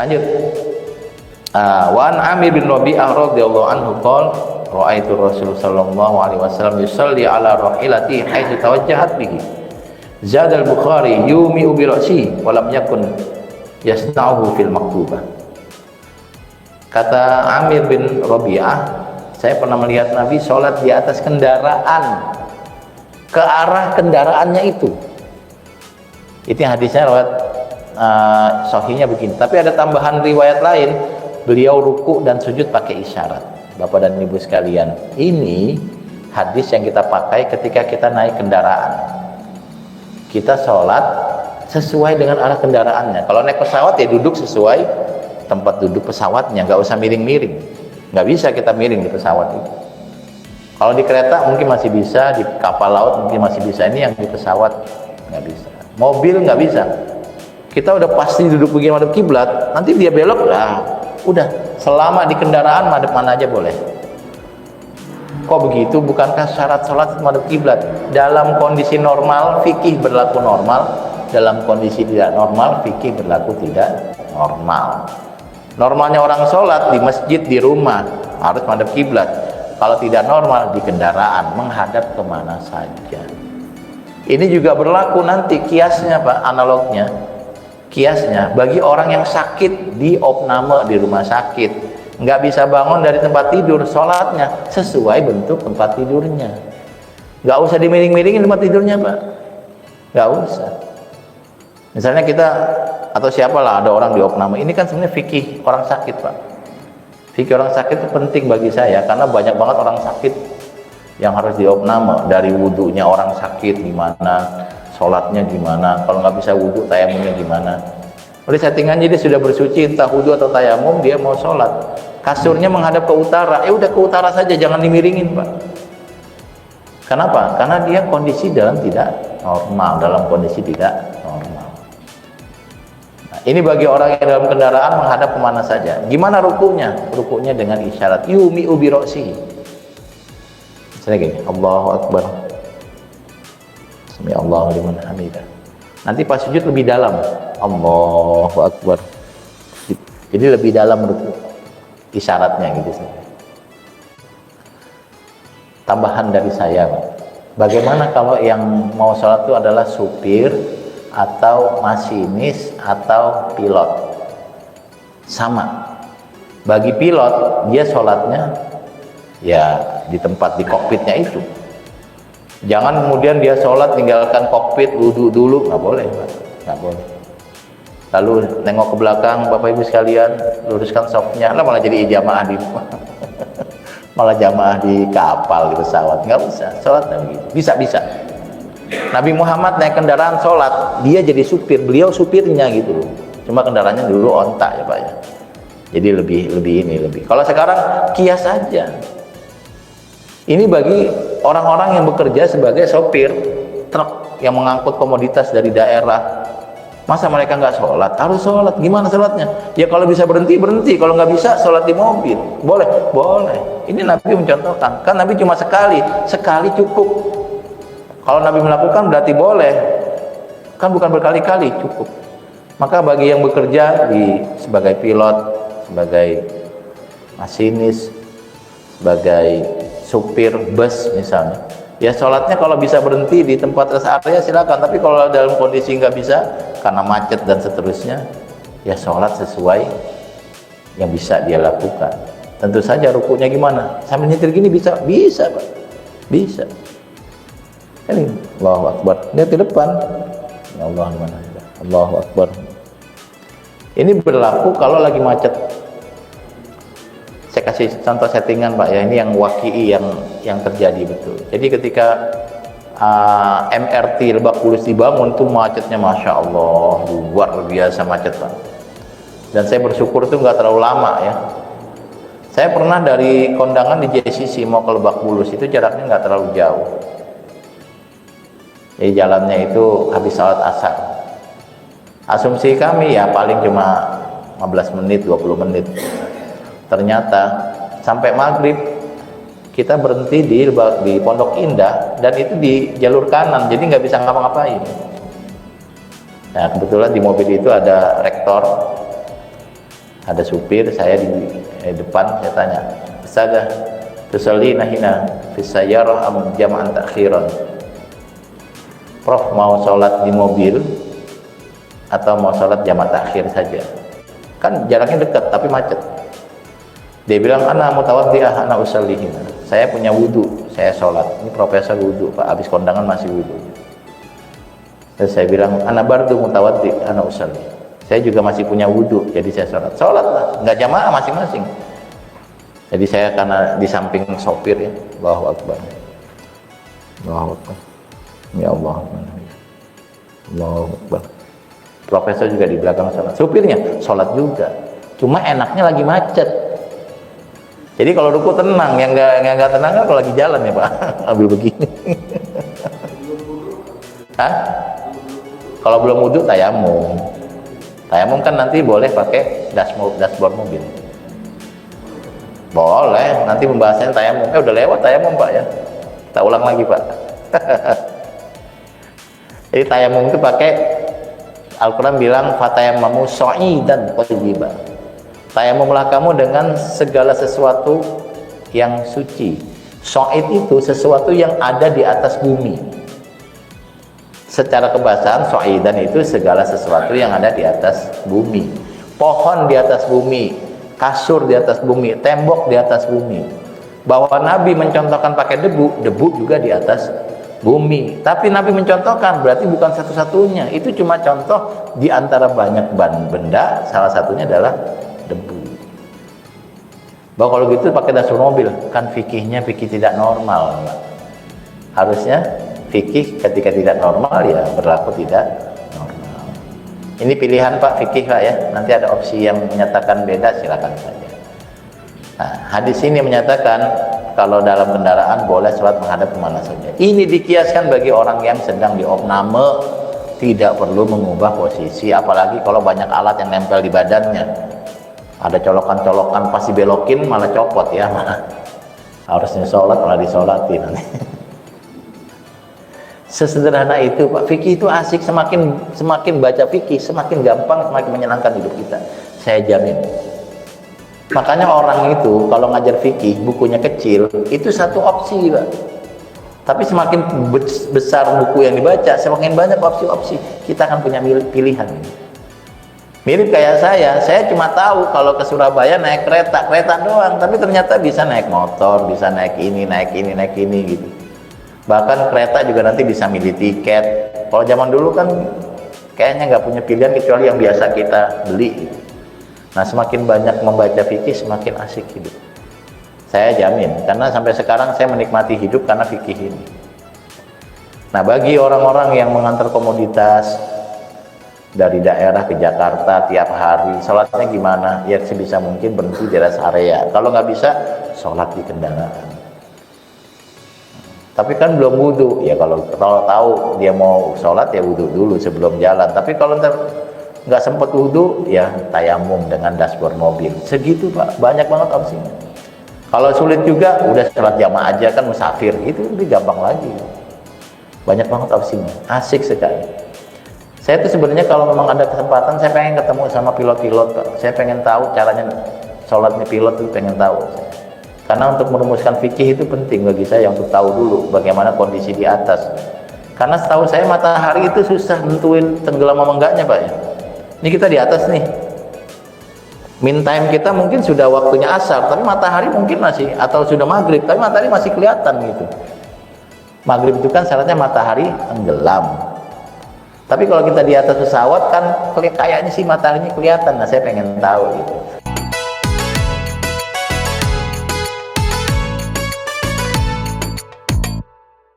Lanjut. Wa an Amir bin Rabi'ah radhiyallahu anhu qala ra'aitu Rasul sallallahu alaihi wasallam yusalli ala rahilati haitsu tawajjahat bihi. Zad al-Bukhari yumi'u bi ra'si wa lam yakun yasna'uhu fil maktubah. Kata Amir bin Rabi'ah, saya pernah melihat Nabi sholat di atas kendaraan, ke arah kendaraannya itu. Itu hadisnya riwayat sahihnya begini. Tapi ada tambahan riwayat lain, beliau ruku dan sujud pakai isyarat. Bapak dan Ibu sekalian, ini hadis yang kita pakai ketika kita naik kendaraan. Kita sholat sesuai dengan arah kendaraannya. Kalau naik pesawat ya duduk sesuai tempat duduk pesawatnya, nggak usah miring-miring. Nggak bisa kita miring di pesawat itu. Kalau di kereta mungkin masih bisa, di kapal laut mungkin masih bisa. Ini yang di pesawat nggak bisa. Mobil nggak bisa. Kita udah pasti duduk begini madhep kiblat, nanti dia belok, udah. Selama di kendaraan madhep mana aja boleh. Kok begitu? Bukankah syarat sholat madhep kiblat? Dalam kondisi normal, fikih berlaku normal. Dalam kondisi tidak normal, fikih berlaku tidak normal. Normalnya orang sholat di masjid, di rumah harus madhep kiblat. Kalau tidak normal di kendaraan, menghadap kemana saja. Ini juga berlaku nanti kiasnya Pak, analognya. Kiasnya bagi orang yang sakit di opname di rumah sakit, nggak bisa bangun dari tempat tidur, sholatnya sesuai bentuk tempat tidurnya. Nggak usah dimiring-miringin tempat tidurnya Pak, nggak usah. Misalnya kita atau siapalah ada orang di opname, ini kan sebenarnya fikih orang sakit Pak. Fikih orang sakit itu penting bagi saya karena banyak banget orang sakit yang harus di opname. Dari wudhunya orang sakit gimana, sholatnya gimana, kalau nggak bisa wudhu tayamumnya gimana. Oleh settingannya dia sudah bersuci entah wudhu atau tayamum, dia mau sholat kasurnya menghadap ke utara, udah ke utara saja, jangan dimiringin Pak. Kenapa? Karena dia kondisi dalam tidak normal, dalam kondisi tidak normal. Nah, ini bagi orang yang dalam kendaraan menghadap kemana saja. Gimana rukunya? Rukunya dengan isyarat yumi'u bi ra'sihi. Misalnya gini, Allahu Akbar, Sami Allahu liman hamidah. Nanti pas sujud lebih dalam, Allahu Akbar. Jadi lebih dalam ruku. Isyaratnya gitu sih. Tambahan dari saya, bagaimana kalau yang mau sholat itu adalah supir atau masinis atau pilot? Sama. Bagi pilot, dia sholatnya ya di tempat di kokpitnya itu. Jangan kemudian dia sholat tinggalkan kokpit, wudhu dulu, nggak boleh, nggak boleh. Lalu nengok ke belakang, Bapak Ibu sekalian, luruskan softnya, lah malah jadi jamaah di malah jamaah di kapal, di pesawat. Nggak usah, sholatnya begitu. Bisa. Nabi Muhammad naik kendaraan sholat, dia jadi supir, beliau supirnya gitu loh. Cuma kendaraannya dulu onta ya Pak ya. Jadi lebih. Kalau sekarang kias aja. Ini bagi orang-orang yang bekerja sebagai sopir truk yang mengangkut komoditas dari daerah. Masa mereka nggak sholat? Harus sholat. Gimana sholatnya? Ya kalau bisa berhenti, kalau nggak bisa sholat di mobil. Boleh? Boleh. Ini Nabi mencontohkan. Kan Nabi cuma sekali cukup. Kalau Nabi melakukan berarti boleh. Kan bukan berkali-kali, cukup. Maka bagi yang bekerja sebagai pilot, sebagai masinis, sebagai supir bus misalnya, ya sholatnya kalau bisa berhenti di tempat rest area silakan, tapi kalau dalam kondisi nggak bisa karena macet dan seterusnya, ya sholat sesuai yang bisa dia lakukan. Tentu saja rukunya gimana? Sambil nyetir gini bisa Pak, bisa. Ini Allahu Akbar, lihat ke depan, ya Allah gimana? Allahu Akbar. Ini berlaku kalau lagi macet. Saya kasih contoh settingan Pak ya, ini yang waqi'i yang terjadi betul. Jadi ketika MRT Lebak Bulus dibangun tuh macetnya Masya Allah luar biasa macet Pak. Dan saya bersyukur itu nggak terlalu lama ya. Saya pernah dari Kondangan di JCC mau ke Lebak Bulus itu jaraknya nggak terlalu jauh. Jadi jalannya itu habis salat asar. Asumsi kami ya paling cuma 15 menit, 20 menit. Ternyata sampai maghrib kita berhenti di Pondok Indah dan itu di jalur kanan, jadi nggak bisa ngapa-ngapain. Nah kebetulan di mobil itu ada rektor, Ada supir, saya di depan, saya tanya, "Ustazah, tusallina hina fi sayyarah am jam'an ta'khiran?" Prof, mau sholat di mobil atau mau sholat jamak takhir saja? Kan jaraknya dekat tapi macet. Dia bilang, "Ana mutawaddi'ah, ana usallihina." Saya punya wudu, saya sholat. Ini profesor wudu, Pak, habis kondangan masih wudu. Terus saya bilang, "Ana bardu mutawaddi', ana usalli." Saya juga masih punya wudu, jadi saya sholat. Sholat lah, nggak jamaah masing-masing. Jadi saya karena di samping sopir ya, Allahu Akbar. Allahu Akbar. Ya Allah. Allahu Akbar. Profesor juga di belakang sholat. Supirnya sholat juga. Cuma enaknya lagi macet. Jadi kalau ruku tenang, yang nggak tenang kan kalau lagi jalan ya Pak, ambil begini. Hah? Kalau belum wudhu tayamum. Tayamum kan nanti boleh pakai dashboard mobil. Boleh, nanti pembahasannya tayamum. Udah lewat tayamum Pak ya. Kita ulang lagi Pak. Jadi tayamum itu pakai, Al-Quran bilang fatayammamu sha'idan thayyiban. Tayamumlah kamu dengan segala sesuatu yang suci. Sha'id itu sesuatu yang ada di atas bumi. Secara kebahasaan sha'idan itu segala sesuatu yang ada di atas bumi. Pohon di atas bumi, kasur di atas bumi, tembok di atas bumi. Bahwa Nabi mencontohkan pakai debu, debu juga di atas bumi. Tapi Nabi mencontohkan berarti bukan satu-satunya. Itu cuma contoh di antara banyak benda, salah satunya adalah debu. Bahwa kalau gitu pakai dashboard mobil, kan fikihnya fikih tidak normal. Harusnya fikih ketika tidak normal ya berlaku tidak normal. Ini pilihan Pak fikih Pak ya. Nanti ada opsi yang menyatakan beda, silakan saja. Nah, hadis ini menyatakan kalau dalam kendaraan boleh sholat menghadap kemana saja. Ini dikiaskan bagi orang yang sedang diopname, tidak perlu mengubah posisi, apalagi kalau banyak alat yang nempel di badannya. Ada colokan-colokan pasti belokin malah copot ya. Harusnya sholat malah disolatin. Sesederhana itu Pak. Fikih itu asik, semakin baca fikih semakin gampang, semakin menyenangkan hidup kita. Saya jamin. Makanya orang itu kalau ngajar fikih bukunya kecil itu satu opsi Pak. Tapi semakin besar buku yang dibaca, semakin banyak opsi-opsi. Kita akan punya pilihan. Mirip kayak saya cuma tahu kalau ke Surabaya naik kereta doang, tapi ternyata bisa naik motor, bisa naik ini gitu. Bahkan kereta juga nanti bisa milih tiket. Kalau zaman dulu kan kayaknya nggak punya pilihan kecuali yang biasa kita beli. Nah, semakin banyak membaca fikih semakin asik hidup. Saya jamin, karena sampai sekarang saya menikmati hidup karena fikih ini. Nah, bagi orang-orang yang mengantar komoditas dari daerah ke Jakarta tiap hari, sholatnya gimana? Ya sebisa mungkin berhenti di rest area. Kalau nggak bisa, sholat di kendaraan. Tapi kan belum wudhu, ya kalau tahu dia mau sholat ya wudhu dulu sebelum jalan. Tapi kalau nggak sempat wudhu, ya tayamum dengan dashboard mobil. Segitu Pak, banyak banget opsinya. Kalau sulit juga, udah sholat jamaah aja kan musafir, itu lebih gampang lagi. Banyak banget opsinya, asik sekali. Saya tuh sebenarnya kalau memang ada kesempatan, saya pengen ketemu sama pilot-pilot Pak. Saya pengen tahu caranya sholatnya pilot itu, pengen tahu. Karena untuk merumuskan fikih itu penting bagi saya untuk tahu dulu bagaimana kondisi di atas. Karena setahu saya matahari itu susah nentuin tenggelam sama enggaknya Pak ya. Ini kita di atas nih. Mean time kita mungkin sudah waktunya asar, tapi matahari mungkin masih, atau sudah maghrib, tapi matahari masih kelihatan gitu. Maghrib itu kan syaratnya matahari tenggelam. Tapi kalau kita di atas pesawat kan kayaknya sih mataharinya kelihatan. Nah, saya pengen tahu gitu.